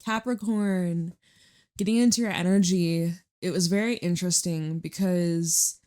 Capricorn, getting into your energy, it was very interesting because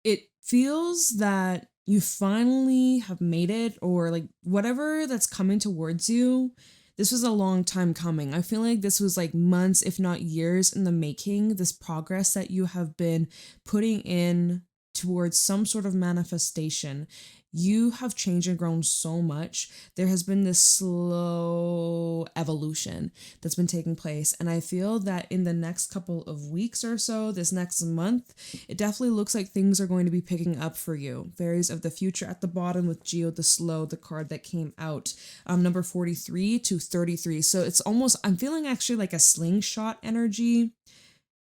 it feels that you finally have made it, or like whatever that's coming towards you. This was a long time coming. I feel like this was like months, if not years, in the making. This progress that you have been putting in towards some sort of manifestation. You have changed and grown so much. There has been this slow evolution that's been taking place. And I feel that in the next couple of weeks or so, this next month, it definitely looks like things are going to be picking up for you. Fairies of the future at the bottom with Geo the Slow, the card that came out, number 43 to 33. So it's almost, I'm feeling actually like a slingshot energy.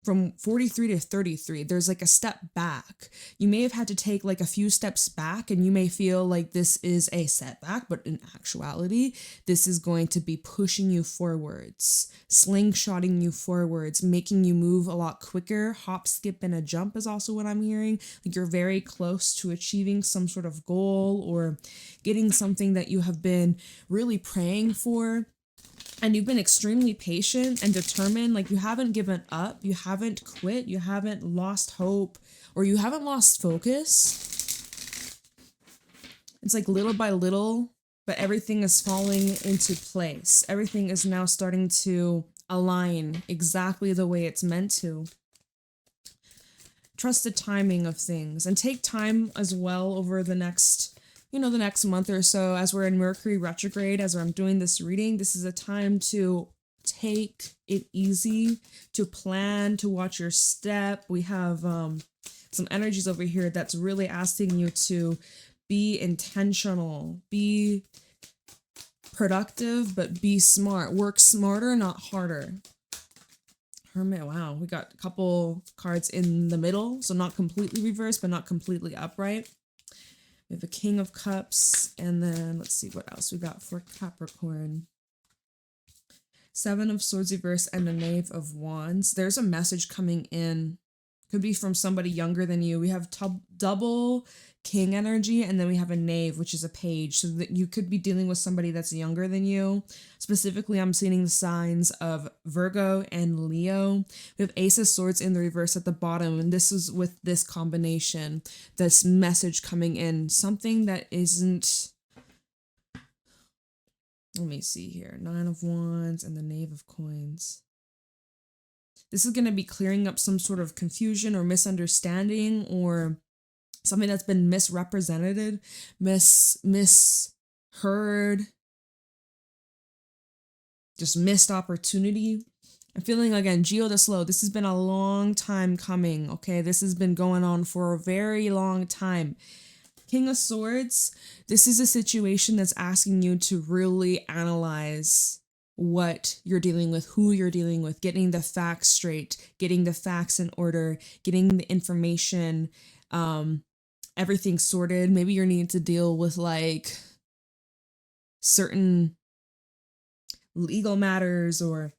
From 43 to 33, there's like a step back. You may have had to take like a few steps back, and you may feel like this is a setback, but in actuality, this is going to be pushing you forwards, slingshotting you forwards, making you move a lot quicker. Hop, skip, and a jump is also what I'm hearing. Like you're very close to achieving some sort of goal or getting something that you have been really praying for. And you've been extremely patient and determined. Like you haven't given up, you haven't quit, you haven't lost hope, or you haven't lost focus. It's like little by little, but everything is falling into place. Everything is now starting to align exactly the way it's meant to. Trust the timing of things, and take time as well over the next month or so, as we're in Mercury retrograde, as I'm doing this reading. This is a time to take it easy, to plan, to watch your step. We have some energies over here that's really asking you to be intentional, be productive, but be smart. Work smarter, not harder. Hermit, wow, we got a couple cards in the middle, so not completely reversed, but not completely upright. We have a King of Cups, and then let's see what else we got for Capricorn. Seven of Swords reverse and the Knave of Wands. There's a message coming in. Could be from somebody younger than you. We have double King energy, and then we have a Knave, which is a page. So that you could be dealing with somebody that's younger than you. Specifically, I'm seeing the signs of Virgo and Leo. We have Ace of Swords in the reverse at the bottom, and this is with this combination, this message coming in. Something that isn't... Let me see here. Nine of Wands and the Knave of Coins. This is going to be clearing up some sort of confusion or misunderstanding, or something that's been misrepresented, misheard, just missed opportunity. I'm feeling, again, Geo the Slow. This has been a long time coming, okay? This has been going on for a very long time. King of Swords, this is a situation that's asking you to really analyze what you're dealing with, who you're dealing with, getting the facts straight, getting the facts in order, getting the information, everything sorted. Maybe you're needing to deal with like certain legal matters, or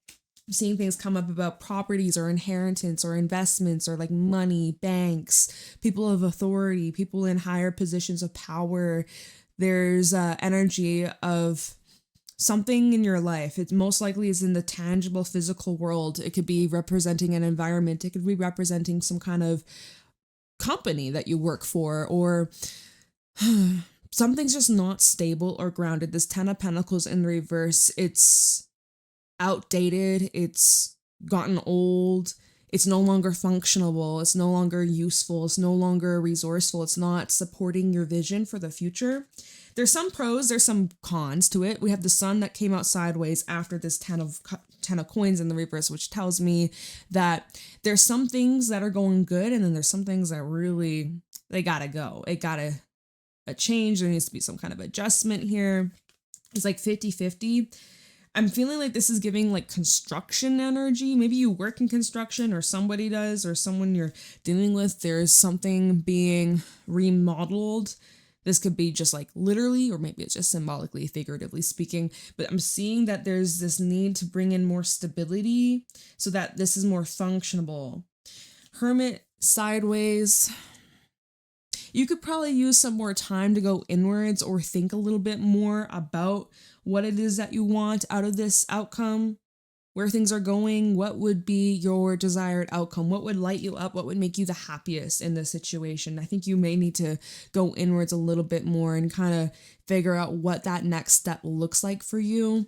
seeing things come up about properties or inheritance or investments or like money, banks, people of authority, people in higher positions of power. There's energy of something in your life. It most likely is in the tangible physical world. It could be representing an environment. It could be representing some kind of company that you work for, or something's just not stable or grounded. This Ten of Pentacles in reverse, it's outdated, it's gotten old, it's no longer functionable, it's no longer useful, it's no longer resourceful, it's not supporting your vision for the future. There's some pros, there's some cons to it. We have the Sun that came out sideways after this Ten of Coins in the reverse, which tells me that there's some things that are going good, and then there's some things that really, they gotta go. It gotta change. There needs to be some kind of adjustment here. It's like 50-50. I'm feeling like this is giving like construction energy. Maybe you work in construction, or somebody does, or someone you're dealing with. There's something being remodeled. This could be just like literally, or maybe it's just symbolically, figuratively speaking. But I'm seeing that there's this need to bring in more stability so that this is more functionable. Hermit sideways. You could probably use some more time to go inwards, or think a little bit more about what it is that you want out of this outcome. where things are going, what would be your desired outcome, what would light you up, what would make you the happiest in this situation. I think you may need to go inwards a little bit more and kind of figure out what that next step looks like for you.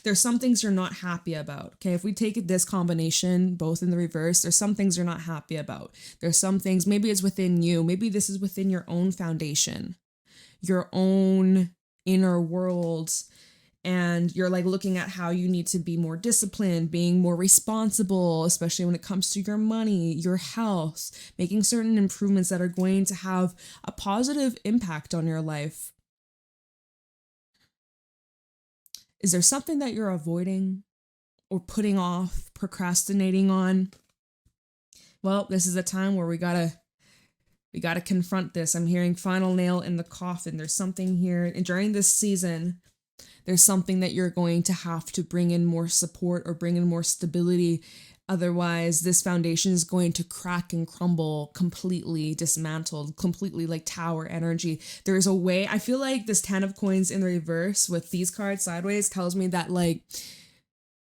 There's some things you're not happy about. Okay, if we take this combination both in the reverse, there's some things you're not happy about. There's some things, maybe it's within you, maybe this is within your own foundation, your own inner world, and you're like looking at how you need to be more disciplined, being more responsible, especially when it comes to your money, your health, making certain improvements that are going to have a positive impact on your life. Is there something that you're avoiding or putting off, procrastinating on? Well, this is a time where we gotta confront this. I'm hearing final nail in the coffin. There's something here, and during this season, there's something that you're going to have to bring in more support or bring in more stability. Otherwise, this foundation is going to crack and crumble, completely dismantled, completely like tower energy. There's a way, I feel like this 10 of coins in the reverse with these cards sideways tells me that like,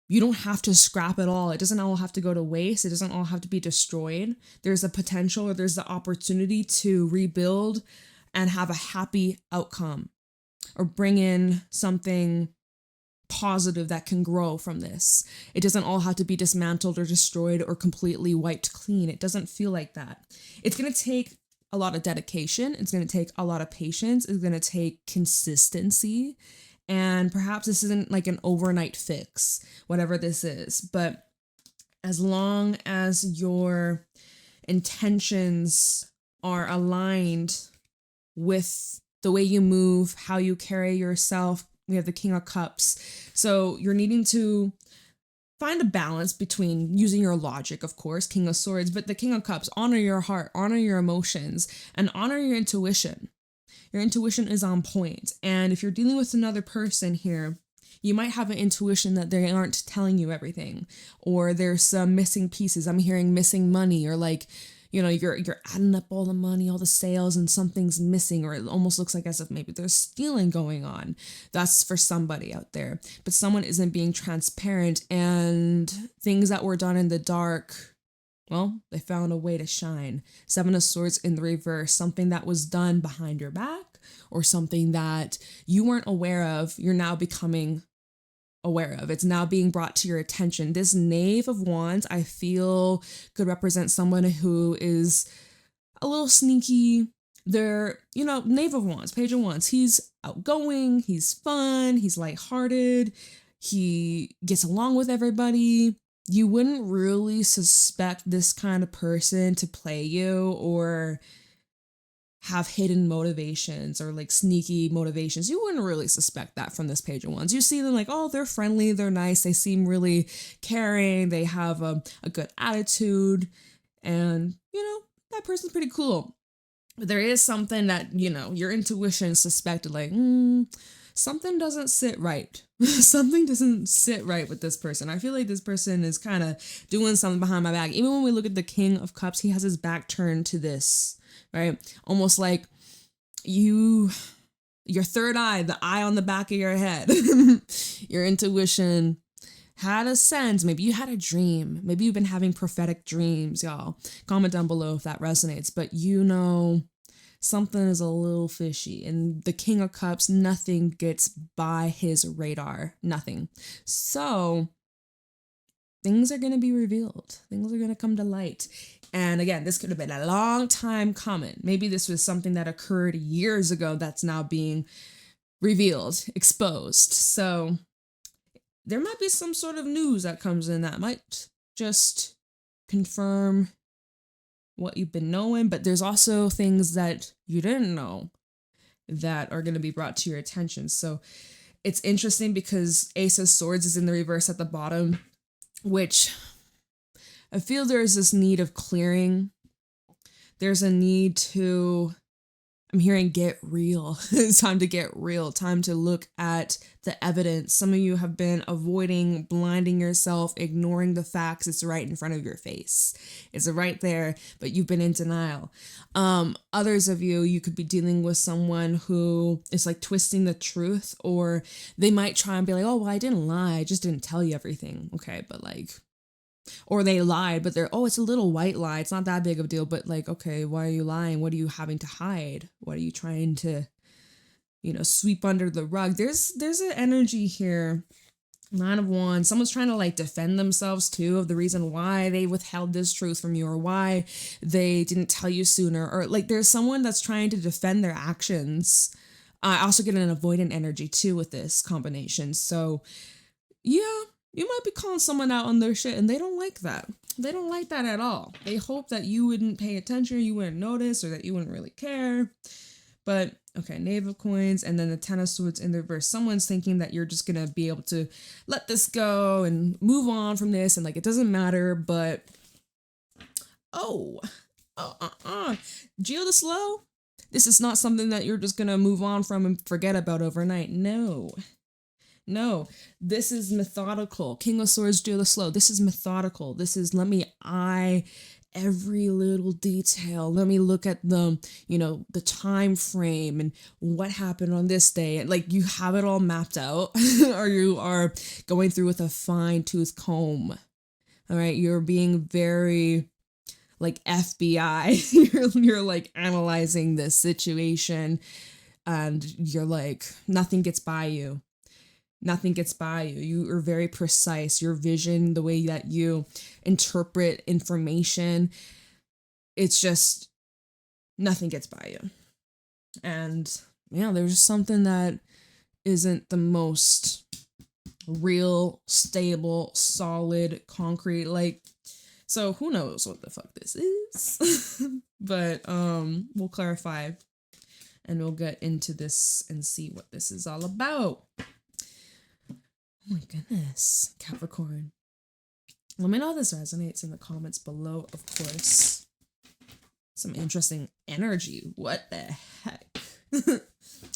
you don't have to scrap it all. It doesn't all have to go to waste. It doesn't all have to be destroyed. There's a potential or there's the opportunity to rebuild and have a happy outcome or bring in something positive that can grow from this. It doesn't all have to be dismantled or destroyed or completely wiped clean. It doesn't feel like that. It's going to take a lot of dedication. It's going to take a lot of patience. It's going to take consistency. And perhaps this isn't like an overnight fix, whatever this is. But as long as your intentions are aligned with the way you move, how you carry yourself, we have the King of Cups. So you're needing to find a balance between using your logic, of course, King of Swords, but the King of Cups, honor your heart, honor your emotions, and honor your intuition. Your intuition is on point. And if you're dealing with another person here, you might have an intuition that they aren't telling you everything, or there's some missing pieces. I'm hearing missing money, or like, you know, you're adding up all the money, all the sales, and something's missing, or it almost looks like as if maybe there's stealing going on. That's for somebody out there. But someone isn't being transparent, and things that were done in the dark, well, they found a way to shine. 7 of Swords in the reverse, something that was done behind your back or something that you weren't aware of, you're now becoming aware of. It's now being brought to your attention. This Knave of Wands, I feel, could represent someone who is a little sneaky. They're, you know, Knave of Wands, Page of Wands. He's outgoing, he's fun, he's lighthearted, he gets along with everybody. You wouldn't really suspect this kind of person to play you or have hidden motivations or like sneaky motivations. You wouldn't really suspect that from this Page of Wands. You see them like, oh, they're friendly, they're nice, they seem really caring, they have a good attitude, and, you know, that person's pretty cool. But there is something that, you know, your intuition suspected, like, something doesn't sit right. Something doesn't sit right with this person. I feel like this person is kind of doing something behind my back. Even when we look at the King of Cups, he has his back turned to this, right? Almost like your third eye, the eye on the back of your head. Your intuition had a sense. Maybe you had a dream. Maybe you've been having prophetic dreams, y'all. Comment down below if that resonates. But you know, something is a little fishy. And the King of Cups, nothing gets by his radar. Nothing. So things are going to be revealed. Things are going to come to light. And again, this could have been a long time coming. Maybe this was something that occurred years ago that's now being revealed, exposed. So there might be some sort of news that comes in that might just confirm what you've been knowing, but there's also things that you didn't know that are going to be brought to your attention. So it's interesting because Ace of Swords is in the reverse at the bottom, which I feel there's this need of clearing. There's a need to I'm hearing get real. It's time to get real. Time to look at the evidence. Some of you have been avoiding, blinding yourself, ignoring the facts. It's right in front of your face. It's right there, but you've been in denial. Others of you, you could be dealing with someone who is like twisting the truth, or they might try and be like, oh, well, I didn't lie. I just didn't tell you everything. Okay, but like, or they lied, but they're, oh, it's a little white lie. It's not that big of a deal. But like, okay, why are you lying? What are you having to hide? What are you trying to, sweep under the rug? There's an energy here. Nine of Wands. Someone's trying to like defend themselves too of the reason why they withheld this truth from you, or why they didn't tell you sooner, or like there's someone that's trying to defend their actions. I also get an avoidant energy too with this combination. So yeah, you might be calling someone out on their shit and they don't like that. They don't like that at all. They hope that you wouldn't pay attention, you wouldn't notice, or that you wouldn't really care. But okay, Knave of Coins and then the Ten of Swords in the reverse. Someone's thinking that you're just gonna be able to let this go and move on from this and like it doesn't matter, but Geo the Slow? This is not something that you're just gonna move on from and forget about overnight. No, this is methodical. King of Swords, Geo the Slow. This is methodical. This is, let me eye every little detail. Let me look at the time frame and what happened on this day. And like you have it all mapped out or you are going through with a fine tooth comb. All right. You're being very like FBI. you're like analyzing this situation and you're like, nothing gets by you. Nothing gets by you. You are very precise. Your vision, the way that you interpret information, it's just nothing gets by you. And yeah, there's something that isn't the most real, stable, solid, concrete. Like, so who knows what the fuck this is? But we'll clarify and we'll get into this and see what this is all about. Oh my goodness, Capricorn. Let me know how this resonates in the comments below, of course. Some interesting energy. What the heck?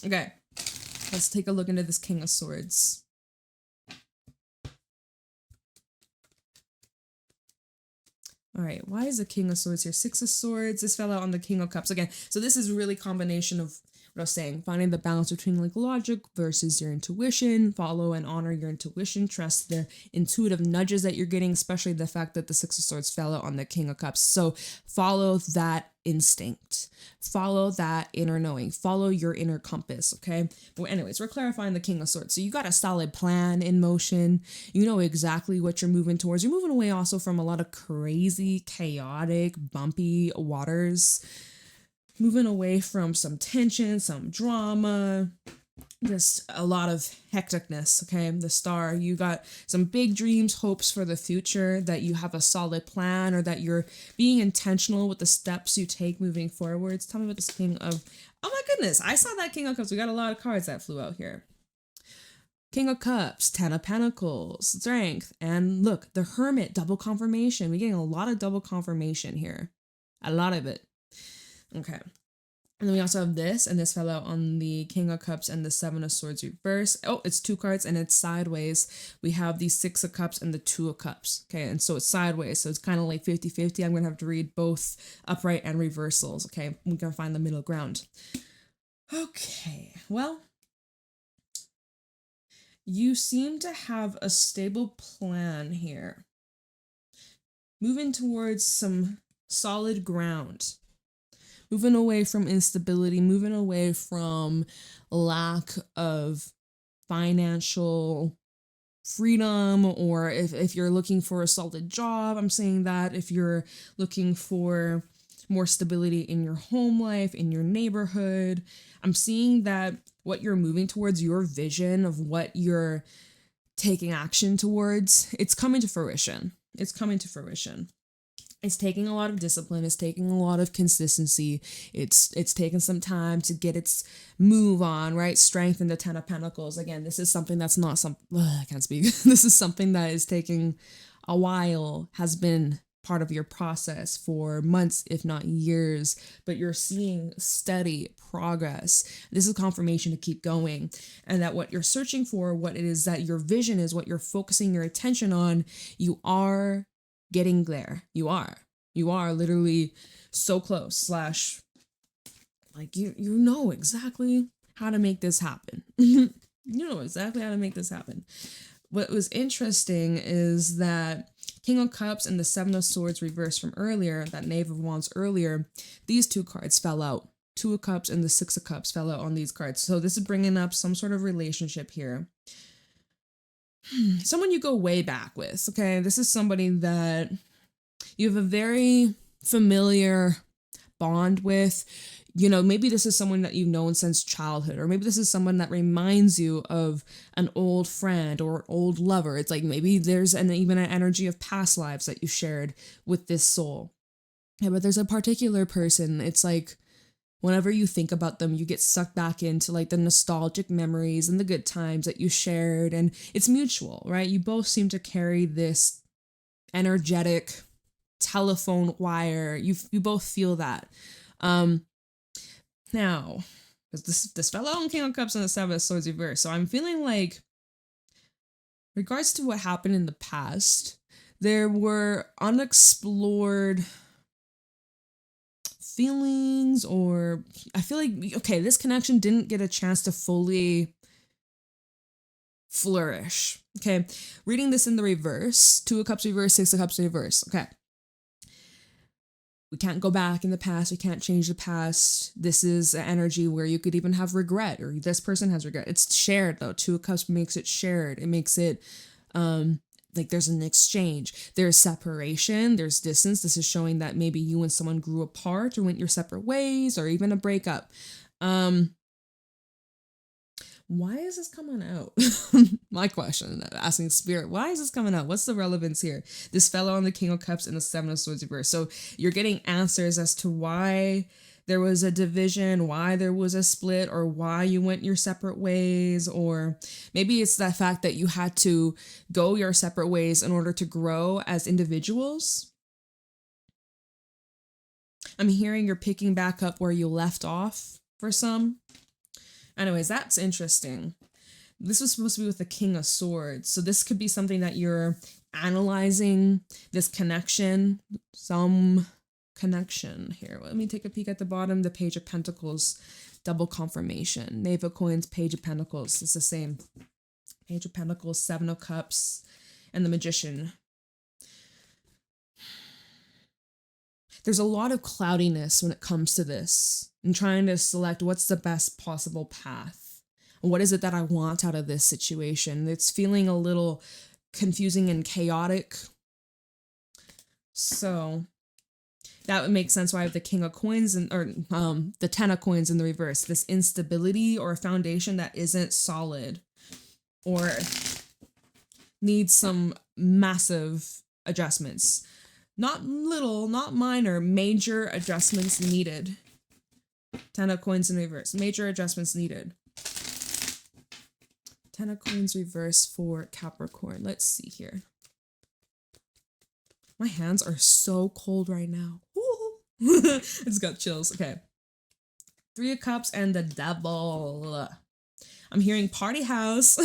Okay, let's take a look into this King of Swords. All right, why is the King of Swords here? Six of Swords. This fell out on the King of Cups again. So this is really combination of what I was saying, finding the balance between like logic versus your intuition. Follow and honor your intuition. Trust the intuitive nudges that you're getting, especially the fact that the Six of Swords fell out on the King of Cups. So follow that instinct. Follow that inner knowing. Follow your inner compass, okay? Well, anyways, we're clarifying the King of Swords. So you got a solid plan in motion. You know exactly what you're moving towards. You're moving away also from a lot of crazy, chaotic, bumpy waters. Moving away from some tension, some drama, just a lot of hecticness, okay? The Star, you got some big dreams, hopes for the future, that you have a solid plan or that you're being intentional with the steps you take moving forwards. Tell me about this King of, oh my goodness, I saw that King of Cups. We got a lot of cards that flew out here. King of Cups, Ten of Pentacles, Strength, and look, the Hermit, double confirmation. We're getting a lot of double confirmation here. A lot of it. Okay. And then we also have this, and this fell out on the King of Cups and the Seven of Swords reverse. Oh, it's two cards and it's sideways. We have the Six of Cups and the Two of Cups. Okay, and so it's sideways. So it's kind of like 50-50. I'm going to have to read both upright and reversals. Okay, we're going to find the middle ground. Okay, well, you seem to have a stable plan here. Moving towards some solid ground. Moving away from instability, moving away from lack of financial freedom, or if you're looking for a solid job, I'm saying that. If you're looking for more stability in your home life, in your neighborhood, I'm seeing that what you're moving towards, your vision of what you're taking action towards, it's coming to fruition. It's coming to fruition. It's taking a lot of discipline. It's taking a lot of consistency. It's taken some time to get its move on, right? Strength in the Ten of Pentacles. Again, this is something that's not I can't speak. This is something that is taking a while, has been part of your process for months, if not years, but you're seeing steady progress. This is confirmation to keep going, and that what you're searching for, what it is that your vision is, what you're focusing your attention on, you are getting there. You are literally so close, slash, like you know exactly how to make this happen. You know exactly how to make this happen. What was interesting is that King of Cups and the Seven of Swords reversed from earlier, that Knave of Wands earlier, these two cards fell out. Two of Cups and the Six of Cups fell out on these cards. So this is bringing up some sort of relationship here. Someone you go way back with, okay? This is somebody that you have a very familiar bond with. You know, maybe this is someone that you've known since childhood, or maybe this is someone that reminds you of an old friend or old lover. It's like maybe there's even an energy of past lives that you shared with this soul. Yeah, but there's a particular person. It's like whenever you think about them, you get sucked back into like the nostalgic memories and the good times that you shared, and it's mutual, right? You both seem to carry this energetic telephone wire. You both feel that. Now, this fellow on King of Cups and the Seven of Swords reverse. So I'm feeling like, regards to what happened in the past, there were unexplored feelings, or I feel like, okay, this connection didn't get a chance to fully flourish. Okay, reading this in the reverse, Two of Cups reverse, Six of Cups reverse. Okay. We can't go back in the past. We can't change the past. This is an energy where you could even have regret, or this person has regret. It's shared though. Two of Cups makes it shared. It makes it like there's an exchange. There's separation. There's distance. This is showing that maybe you and someone grew apart or went your separate ways, or even a breakup. Why is this coming out? My question, asking Spirit, why is this coming out? What's the relevance here? This fellow on the King of Cups and the Seven of Swords reverse. So you're getting answers as to why there was a division, why there was a split, or why you went your separate ways, or maybe it's the fact that you had to go your separate ways in order to grow as individuals. I'm hearing you're picking back up where you left off for some. Anyways, that's interesting. This was supposed to be with the King of Swords. So this could be something that you're analyzing, this connection, some connection here. Let me take a peek at the bottom. The Page of Pentacles, double confirmation. Knave of Coins, Page of Pentacles. It's the same. Page of Pentacles, Seven of Cups, and the Magician. There's a lot of cloudiness when it comes to this, and trying to select what's the best possible path. What is it that I want out of this situation? It's feeling a little confusing and chaotic. So that would make sense why I have the King of Coins or the Ten of Coins in the reverse. This instability or a foundation that isn't solid or needs some massive adjustments. Not little, not minor, major adjustments needed. Ten of Coins in reverse. Major adjustments needed. Ten of Coins reverse for Capricorn. Let's see here. My hands are so cold right now. It's got chills. Okay. Three of Cups and the Devil. I'm hearing party house,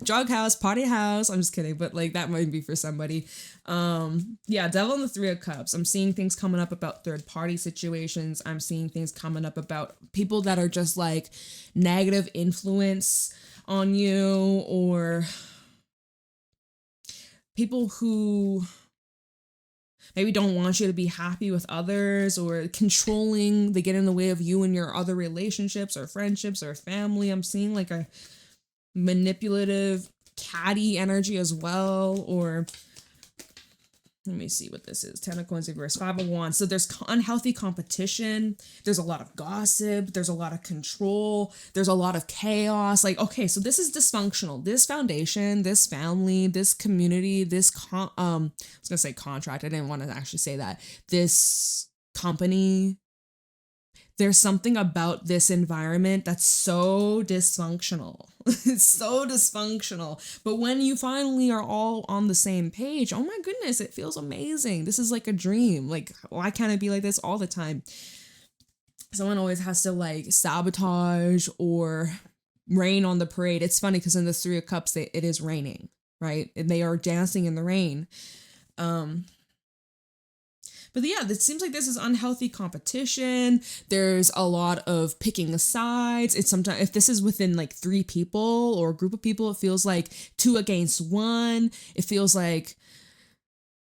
drug house, party house. I'm just kidding, but like that might be for somebody. Yeah, Devil and the Three of Cups. I'm seeing things coming up about third party situations. I'm seeing things coming up about people that are just like negative influence on you, or people who maybe don't want you to be happy with others, or controlling. They get in the way of you and your other relationships or friendships or family. I'm seeing like a manipulative, catty energy as well. Or let me see what this is. Ten of Coins reverse, Five of Wands. So there's unhealthy competition. There's a lot of gossip. There's a lot of control. There's a lot of chaos. Like, okay, so this is dysfunctional. This foundation, this family, this community, this I was gonna say contract. I didn't want to actually say that. This company, there's something about this environment that's so dysfunctional. It's so dysfunctional. But when you finally are all on the same page, oh my goodness, it feels amazing. This is like a dream. Like, why can't it be like this all the time? Someone always has to like sabotage or rain on the parade. It's funny because in the Three of Cups, it is raining, right? And they are dancing in the rain. But yeah, it seems like this is unhealthy competition. There's a lot of picking sides. It's sometimes, if this is within like 3 people or a group of people, it feels like 2 against 1. It feels like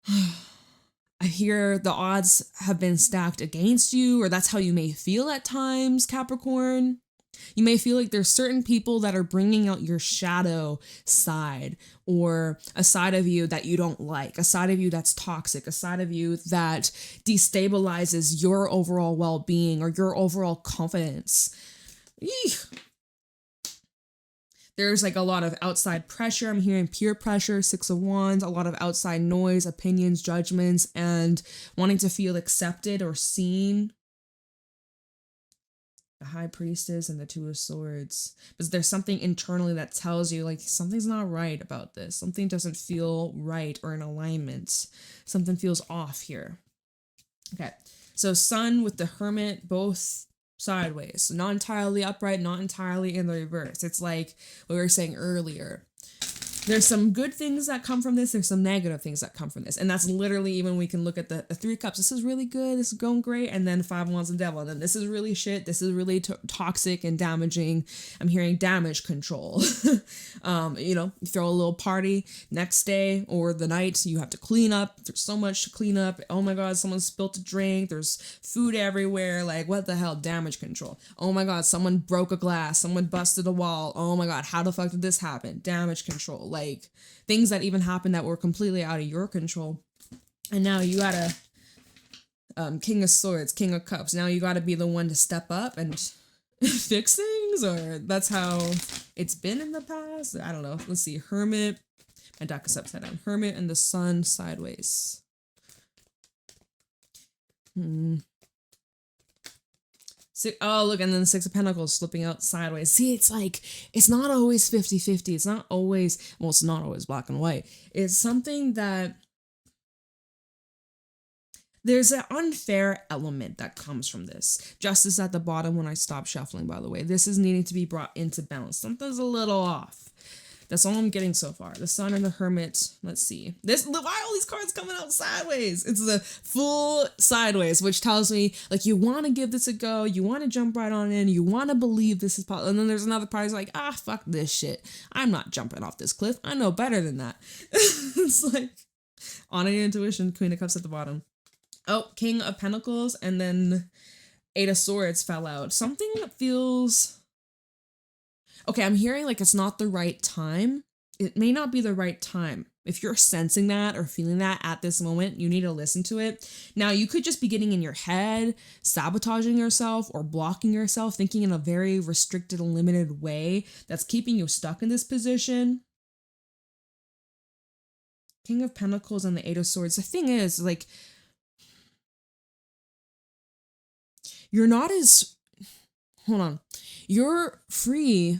I hear the odds have been stacked against you, or that's how you may feel at times, Capricorn. You may feel like there's certain people that are bringing out your shadow side, or a side of you that you don't like, a side of you that's toxic, a side of you that destabilizes your overall well-being or your overall confidence. Eek. There's like a lot of outside pressure. I'm hearing peer pressure, 6 of Wands, a lot of outside noise, opinions, judgments, and wanting to feel accepted or seen. The High Priestess and the 2 of Swords. But there's something internally that tells you like something's not right about this. Something doesn't feel right or in alignment. Something feels off here. Okay, so Sun with the Hermit, both sideways. Not entirely upright, not entirely in the reverse. It's like what we were saying earlier. There's some good things that come from this. There's some negative things that come from this. And that's literally, even we can look at the 3 cups. This is really good. This is going great. And then 5 wands and devil. And then this is really shit. This is really toxic and damaging. I'm hearing damage control. You throw a little party next day or the night. You have to clean up. There's so much to clean up. Oh my God, someone spilled a drink. There's food everywhere. Like, what the hell? Damage control. Oh my God, someone broke a glass. Someone busted a wall. Oh my God, how the fuck did this happen? Damage control. Like things that even happened that were completely out of your control. And now you gotta King of Swords, King of Cups. Now you gotta be the one to step up and fix things, or that's how it's been in the past. I don't know. Let's see. Hermit. My deck is upside down. Hermit and the Sun sideways. Oh, look, and then the 6 of Pentacles slipping out sideways. See, it's like, it's not always 50-50. It's not always, well, it's not always black and white. It's something that there's an unfair element that comes from this. Justice at the bottom when I stop shuffling, by the way. This is needing to be brought into balance. Something's a little off. That's all I'm getting so far. The Sun and the Hermit. Let's see. Why are all these cards coming out sideways? It's the full sideways, which tells me like you want to give this a go. You want to jump right on in. You want to believe this is possible. And then there's another part who's like, fuck this shit. I'm not jumping off this cliff. I know better than that. It's like on your intuition. Queen of Cups at the bottom. Oh, King of Pentacles, and then 8 of Swords fell out. Something feels... Okay, I'm hearing like it's not the right time. It may not be the right time. If you're sensing that or feeling that at this moment, you need to listen to it. Now, you could just be getting in your head, sabotaging yourself or blocking yourself, thinking in a very restricted and limited way that's keeping you stuck in this position. King of Pentacles and the 8 of Swords. The thing is, like, you're not as... Hold on. You're free.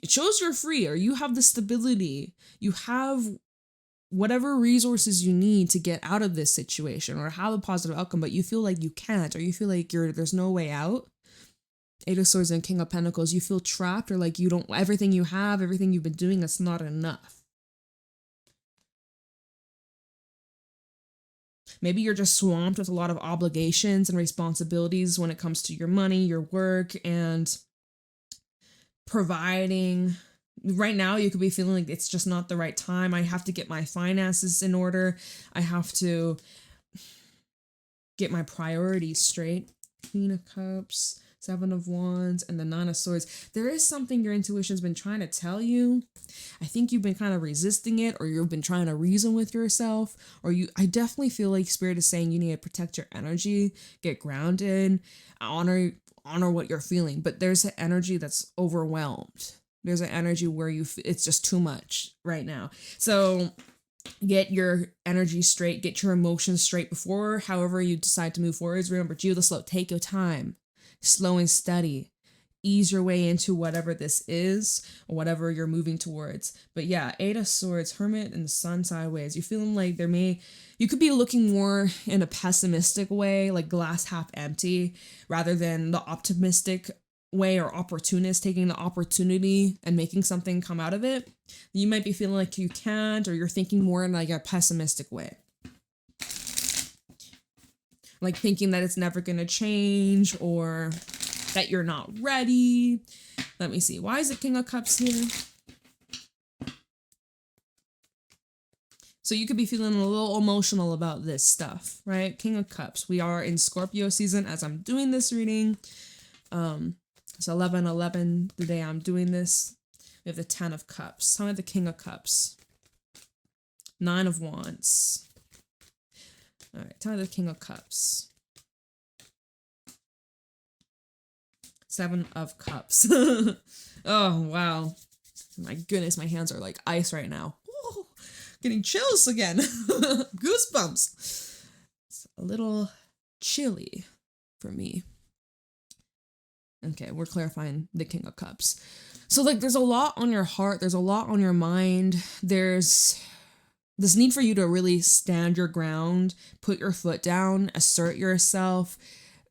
It shows you're free, or you have the stability. You have whatever resources you need to get out of this situation or have a positive outcome, but you feel like you can't, or you feel like there's no way out. 8 of Swords and King of Pentacles. You feel trapped, or like you don't, everything you have, everything you've been doing, it's not enough. Maybe you're just swamped with a lot of obligations and responsibilities when it comes to your money, your work, and providing. Right now, you could be feeling like it's just not the right time. I have to get my finances in order. I have to get my priorities straight. Queen of Cups, 7 of Wands, and the 9 of Swords. There is something your intuition's been trying to tell you. I think you've been kind of resisting it, or you've been trying to reason with yourself, or I definitely feel like Spirit is saying you need to protect your energy, get grounded, honor what you're feeling. But there's an energy that's overwhelmed. There's an energy where it's just too much right now. So get your energy straight, get your emotions straight before however you decide to move forwards. Remember, Giulia, slow, take your time. slow and steady. Ease your way into whatever this is or whatever you're moving towards. But yeah, Eight of Swords, Hermit, and the Sun sideways. You're feeling like you could be looking more in a pessimistic way, like glass half empty, rather than the optimistic way or opportunist, taking the opportunity and making something come out of it. You might be feeling like you can't, or you're thinking more in like a pessimistic way. Like thinking that it's never going to change or that you're not ready. Let me see. Why is the King of Cups here? So you could be feeling a little emotional about this stuff, right? King of Cups. We are in Scorpio season as I'm doing this reading. It's 11/11 the day I'm doing this. We have the 10 of Cups. Tell me the King of Cups. 9 of Wands. All right, tell me the King of Cups. 7 of Cups. Oh, wow. My goodness, my hands are like ice right now. Whoa, getting chills again. Goosebumps. It's a little chilly for me. Okay, we're clarifying the King of Cups. So, like, there's a lot on your heart. There's a lot on your mind. There's this need for you to really stand your ground, put your foot down, assert yourself,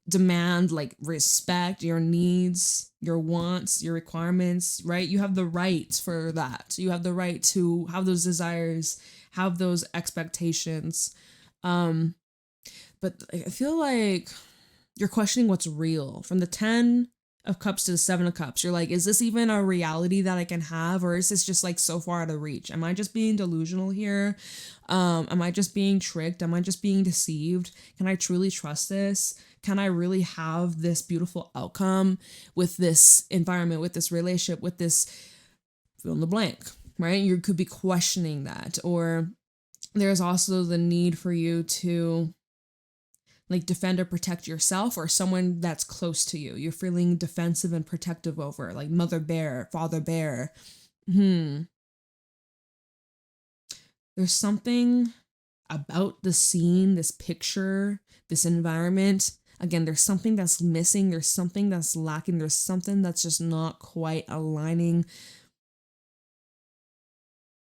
demand like respect, your needs, your wants, your requirements, right? You have the right for that. You have the right to have those desires, have those expectations. But I feel like you're questioning what's real. From the 10 of Cups to the 7 of Cups, you're like, is this even a reality that I can have? Or is this just like so far out of reach? Am I just being delusional here? Am I just being tricked? Am I just being deceived? Can I truly trust this? Can I really have this beautiful outcome with this environment, with this relationship, with this fill in the blank, right? You could be questioning that. Or there's also the need for you to like defend or protect yourself or someone that's close to you. You're feeling defensive and protective over, like mother bear, father bear. There's something about the scene, this picture, this environment. Again, there's something that's missing. There's something that's lacking. There's something that's just not quite aligning.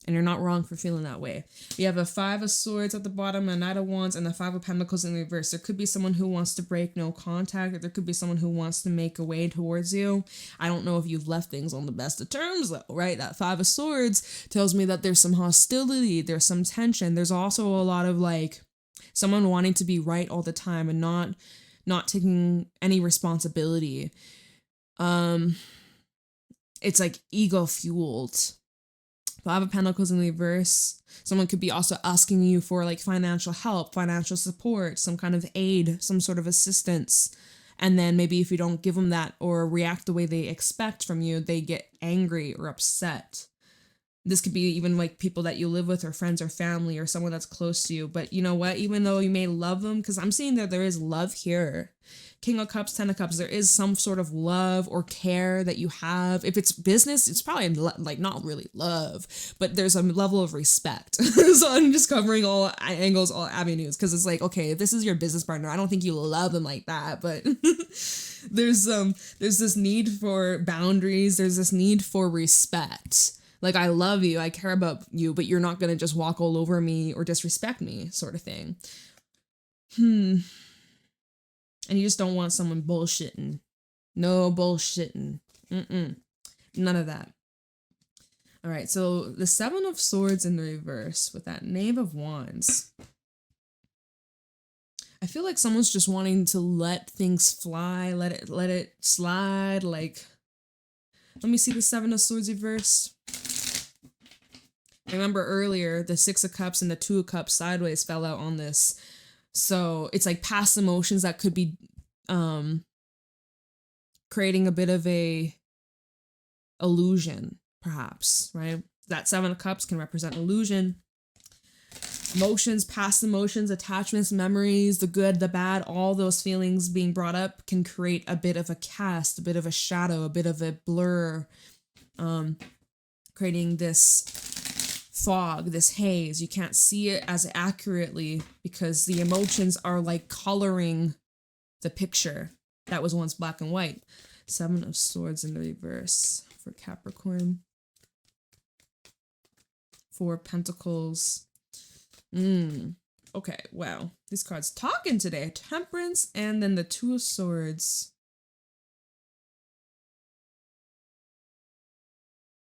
And you're not wrong for feeling that way. You have a 5 of Swords at the bottom, a Knight of Wands, and the 5 of Pentacles in reverse. There could be someone who wants to break no contact, or there could be someone who wants to make a way towards you. I don't know if you've left things on the best of terms, though, right? That 5 of Swords tells me that there's some hostility, there's some tension. There's also a lot of like someone wanting to be right all the time and not taking any responsibility. It's like ego fueled. 5 of Pentacles in reverse. Someone could be also asking you for like financial help, financial support, some kind of aid, some sort of assistance. And then maybe if you don't give them that or react the way they expect from you, they get angry or upset. This could be even like people that you live with or friends or family or someone that's close to you. But you know what? Even though you may love them, because I'm seeing that there is love here. King of Cups, 10 of Cups, there is some sort of love or care that you have. If it's business, it's probably like not really love, but there's a level of respect. So I'm just covering all angles, all avenues, because it's like, okay, if this is your business partner, I don't think you love them like that, but there's this need for boundaries. There's this need for respect. Like, I love you, I care about you, but you're not going to just walk all over me or disrespect me, sort of thing. And you just don't want someone bullshitting. No bullshitting. None of that. All right, so the 7 of Swords in the reverse with that Knave of Wands. I feel like someone's just wanting to let things fly, let it slide. Like, let me see the 7 of Swords reversed. Remember earlier, the 6 of Cups and the 2 of Cups sideways fell out on this. So it's like past emotions that could be creating a bit of a illusion, perhaps, right? That 7 of Cups can represent illusion. Emotions, past emotions, attachments, memories, the good, the bad, all those feelings being brought up can create a bit of a cast, a bit of a shadow, a bit of a blur, creating this fog, this haze. You can't see it as accurately because the emotions are like coloring the picture. that was once black and white. Seven of Swords in the reverse for Capricorn. Four of Pentacles. Okay, wow. These cards talking today. Temperance and then the Two of Swords.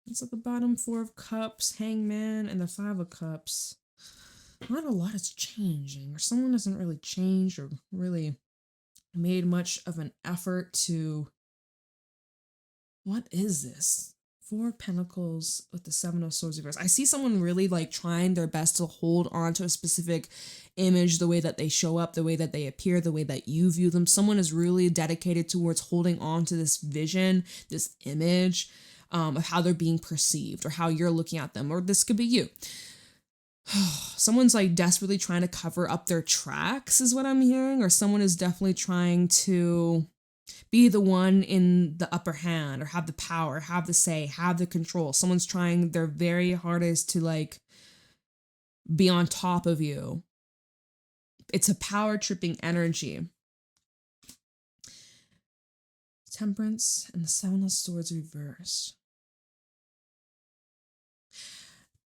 It's at the bottom. Four of Cups, Hangman, and the Five of Cups. Not a lot is changing, or someone hasn't really changed or really made much of an effort to... What is this? Four of Pentacles with the Seven of Swords reverse. I see someone really like trying their best to hold on to a specific image, the way that they show up, the way that they appear, the way that you view them. Someone is really dedicated towards holding on to this vision, this image of how they're being perceived or how you're looking at them. Or this could be you. Someone's like desperately trying to cover up their tracks is what I'm hearing. Or someone is definitely trying to be the one in the upper hand or have the power, have the say, have the control. Someone's trying their very hardest to like be on top of you. It's a power tripping energy. Temperance and the Seven of Swords reversed.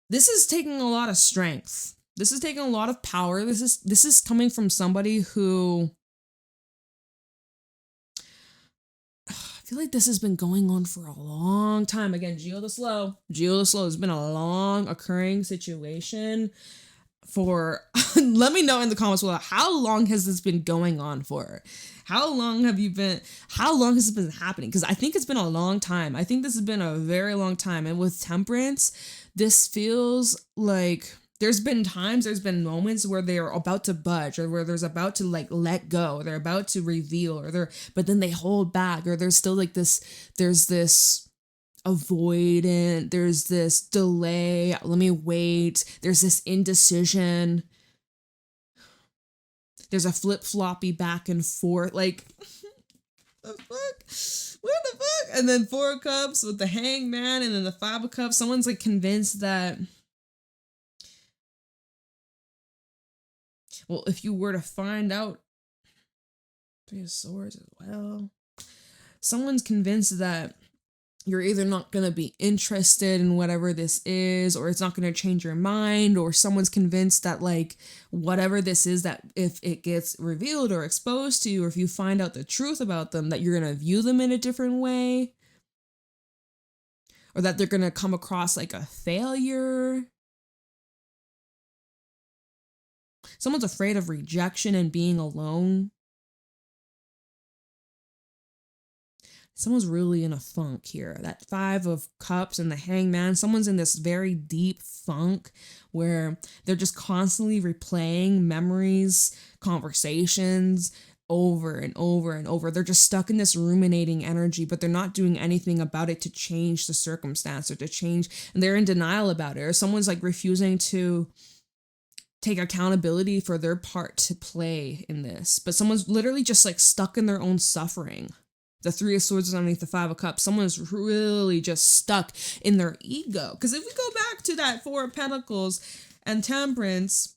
This is taking a lot of strength. This is taking a lot of power. This is coming from somebody who... I feel like this has been going on for a long time. Again, Geo the Slow. Geo the Slow has been a long occurring situation for... Let me know in the comments below, how long has this been going on for? How long has it been happening? Because I think it's been a long time. I think this has been a very long time. And with Temperance, this feels like there's been moments where they're about to budge or where there's about to like let go, or they're about to reveal, but then they hold back, or there's still like there's this avoidant, there's this delay, let me wait, there's this indecision, there's a flip-floppy back and forth, like, the fuck? What the fuck? And then Four of Cups with the Hangman and then the Five of Cups. Someone's like convinced that, well, if you were to find out, Three of Swords as well, someone's convinced that you're either not going to be interested in whatever this is, or it's not going to change your mind, or someone's convinced that like whatever this is, that if it gets revealed or exposed to you, or if you find out the truth about them, that you're going to view them in a different way, or that they're going to come across like a failure. Someone's afraid of rejection and being alone. Someone's really in a funk here. That Five of Cups and the Hangman, someone's in this very deep funk where they're just constantly replaying memories, conversations over and over and over. They're just stuck in this ruminating energy, but they're not doing anything about it to change the circumstance or to change, and they're in denial about it. Or someone's like refusing to take accountability for their part to play in this, but someone's literally just like stuck in their own suffering. The Three of Swords is underneath the Five of Cups. Someone's really just stuck in their ego. Because if we go back to that Four of Pentacles and Temperance,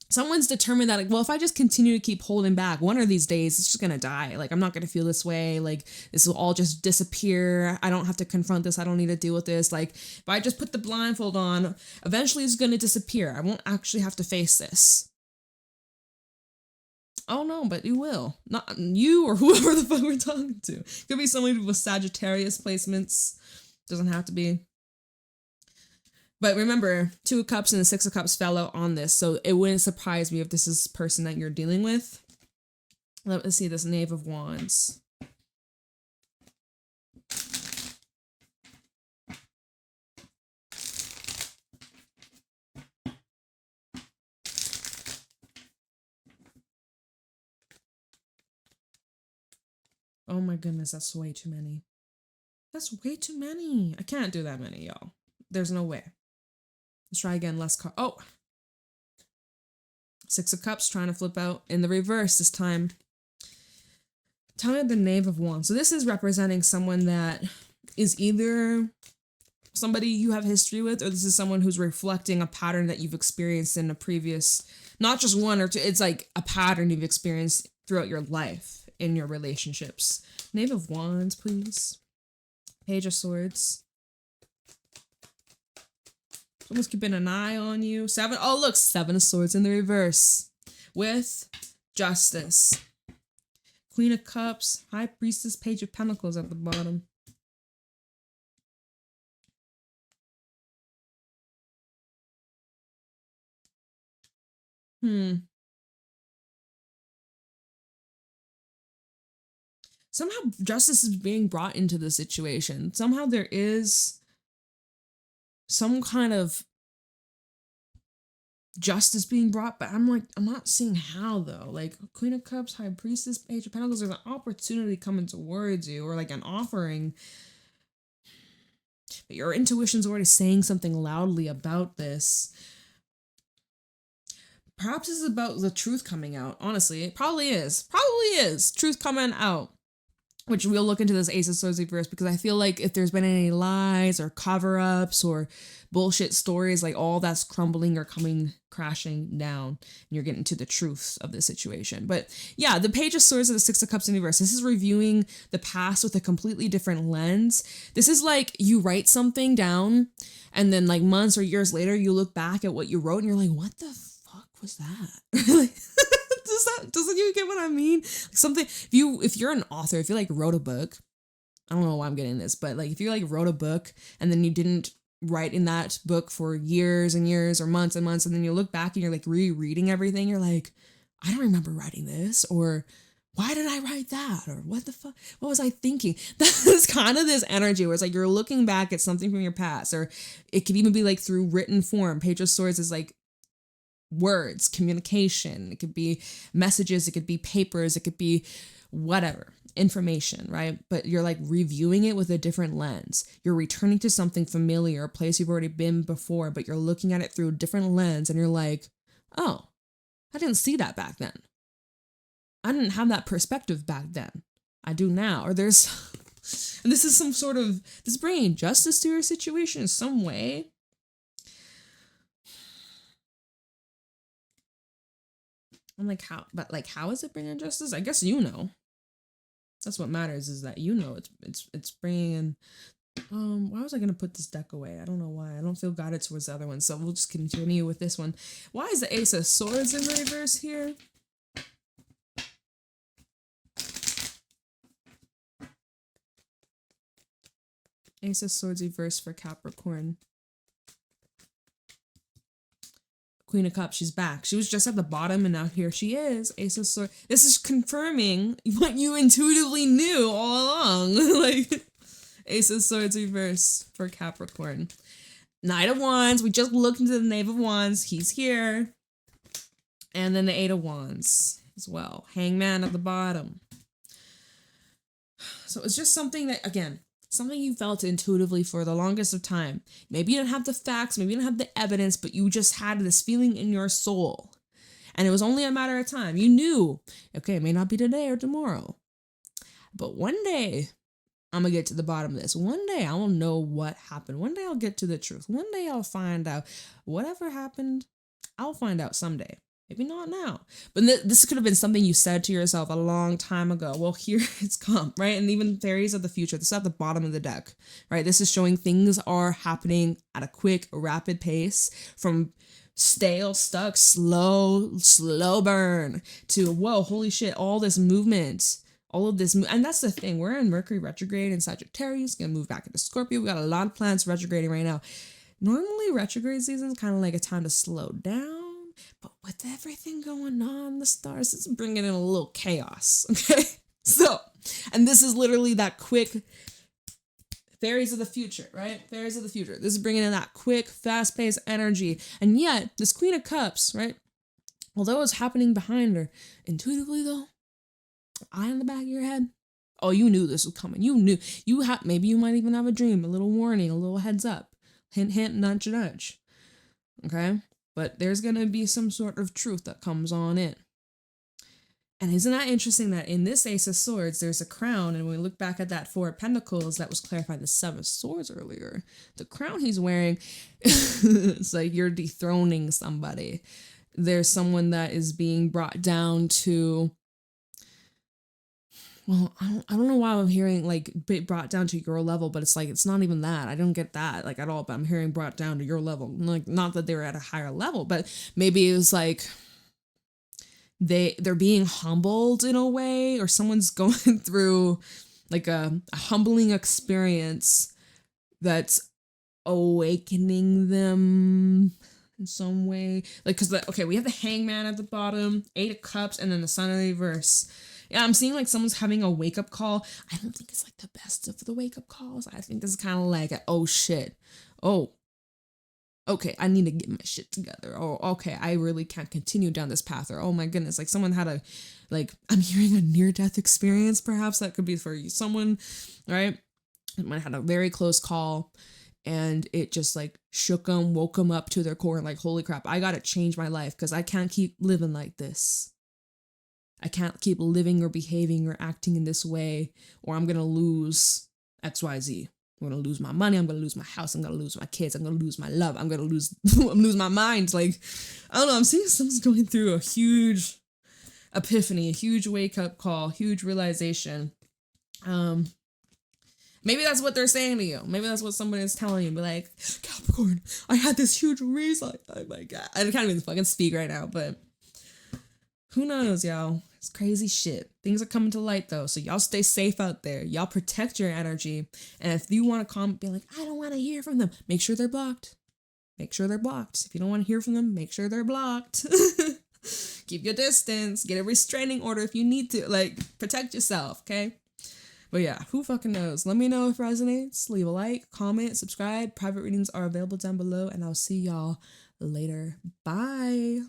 someone's determined that, like, well, if I just continue to keep holding back, one of these days, it's just going to die. Like, I'm not going to feel this way. Like, this will all just disappear. I don't have to confront this. I don't need to deal with this. Like, if I just put the blindfold on, eventually it's going to disappear. I won't actually have to face this. Oh no, but you will. Not you or whoever the fuck we're talking to. Could be somebody with Sagittarius placements. Doesn't have to be. But remember, Two of Cups and the Six of Cups fell out on this, so it wouldn't surprise me if this is the person that you're dealing with. Let's see this Knave of Wands. Oh my goodness, that's way too many. That's way too many. I can't do that many, y'all. There's no way. Let's try again. Less card. Oh! Six of Cups trying to flip out in the reverse this time. Tell me the Knave of Wands. So this is representing someone that is either somebody you have history with, or this is someone who's reflecting a pattern that you've experienced in a previous, not just one or two, it's like a pattern you've experienced throughout your life. in your relationships. Knave of Wands, please. Page of Swords. Someone's keeping an eye on you. Seven. Oh, look, Seven of Swords in the reverse with Justice. Queen of Cups, High Priestess, Page of Pentacles at the bottom. Somehow justice is being brought into the situation. Somehow there is some kind of justice being brought, but I'm not seeing how though. Like Queen of Cups, High Priestess, Page of Pentacles, there's an opportunity coming towards you, or like an offering. But your intuition's already saying something loudly about this. Perhaps this is about the truth coming out. Honestly, it probably is. Truth coming out. Which we'll look into this Ace of Swords reverse, because I feel like if there's been any lies or cover-ups or bullshit stories, like all that's crumbling or coming crashing down, and you're getting to the truth of the situation. But yeah, the Page of Swords and the Six of Cups in reverse. This is reviewing the past with a completely different lens. This is like you write something down, and then like months or years later, you look back at what you wrote, and you're like, what the fuck was that? Like, doesn't you get what I mean? Like something, if you're an author, if you like wrote a book, I don't know why I'm getting this, but like if you like wrote a book and then you didn't write in that book for years and years or months and months, and then you look back and you're like rereading everything, you're like, I don't remember writing this, or why did I write that, or what the fuck, what was I thinking? That's kind of this energy where it's like you're looking back at something from your past, or it could even be like through written form. Page of Swords is like words, communication. It could be messages, it could be papers, it could be whatever, information, right? But you're like reviewing it with a different lens. You're returning to something familiar, a place you've already been before, but you're looking at it through a different lens, and you're like, oh, I didn't see that back then. I didn't have that perspective back then. I do now. Or there's, and this is some sort of, this is bringing justice to your situation in some way. I'm like, how? But like, how is it bringing justice? I guess you know. That's what matters, is that you know it's bringing in. Why was I gonna put this deck away? I don't know why. I don't feel guided towards the other one, so we'll just continue with this one. Why is the Ace of Swords in reverse here? Ace of Swords reverse for Capricorn. Queen of Cups, she's back. She was just at the bottom, and now here she is. Ace of Swords. This is confirming what you intuitively knew all along. Like, Ace of Swords reverse for Capricorn. Knight of Wands. We just looked into the Knave of Wands. He's here. And then the Eight of Wands as well. Hangman at the bottom. So it's just something that, again, something you felt intuitively for the longest of time. Maybe you didn't have the facts, maybe you didn't have the evidence, but you just had this feeling in your soul. And it was only a matter of time. You knew, okay, it may not be today or tomorrow, but one day I'm gonna get to the bottom of this. One day I will know what happened. One day I'll get to the truth. One day I'll find out. Whatever happened, I'll find out someday. Maybe not now. But this could have been something you said to yourself a long time ago. Well, here it's come, right? And even Fairies of the Future, this is at the bottom of the deck, right? This is showing things are happening at a quick, rapid pace, from stale, stuck, slow burn to, whoa, holy shit, all this movement, all of this. And that's the thing. We're in Mercury retrograde in Sagittarius, gonna move back into Scorpio. We got a lot of planets retrograding right now. Normally, retrograde season is kind of like a time to slow down. But with everything going on, the stars, it's bringing in a little chaos, okay? So, and this is literally that quick Fairies of the Future, right? Fairies of the Future. This is bringing in that quick, fast-paced energy. And yet, this Queen of Cups, right? Although it's happening behind her, intuitively though, eye in the back of your head, oh, you knew this was coming. You knew. Maybe you might even have a dream, a little warning, a little heads up. Hint, hint, nudge, nudge. Okay? But there's going to be some sort of truth that comes on in. And isn't that interesting that in this Ace of Swords, there's a crown, and when we look back at that Four of Pentacles, that was clarifying the Seven of Swords earlier. The crown he's wearing, it's like you're dethroning somebody. There's someone that is being brought down to well, I don't know why I'm hearing like brought down to your level, but it's like it's not even that. I don't get that like at all. But I'm hearing brought down to your level. Like not that they were at a higher level, but maybe it was like they're being humbled in a way, or someone's going through like a humbling experience that's awakening them in some way. Like, because okay, we have the Hangman at the bottom, 8 of Cups, and then the Sun in reverse. Yeah, I'm seeing like someone's having a wake up call. I don't think it's like the best of the wake up calls. I think this is kind of like oh shit, oh okay, I need to get my shit together. Oh, okay, I really can't continue down this path. Or oh my goodness, like someone had a, like I'm hearing a near death experience. Perhaps that could be for you, someone, right? It might have had a very close call, and it just like shook them, woke them up to their core, and like holy crap, I gotta change my life because I can't keep living like this. I can't keep living or behaving or acting in this way, or I'm gonna lose XYZ. I'm gonna lose my money. I'm gonna lose my house. I'm gonna lose my kids. I'm gonna lose my love. I'm gonna lose. I'm lose my mind. Like, I don't know. I'm seeing someone's going through a huge epiphany, a huge wake up call, huge realization. Maybe that's what they're saying to you. Maybe that's what someone is telling you. Be like, Capricorn, I had this huge reason. Oh my god, I can't even fucking speak right now. But who knows, y'all? It's crazy shit. Things are coming to light though, so y'all stay safe out there. Y'all protect your energy. And if you want to comment, be like, I don't want to hear from them. Make sure they're blocked. Make sure they're blocked. If you don't want to hear from them, make sure they're blocked. Keep your distance. Get a restraining order if you need to. Like, protect yourself, okay? But yeah, who fucking knows? Let me know if it resonates. Leave a like, comment, subscribe. Private readings are available down below, and I'll see y'all later. Bye.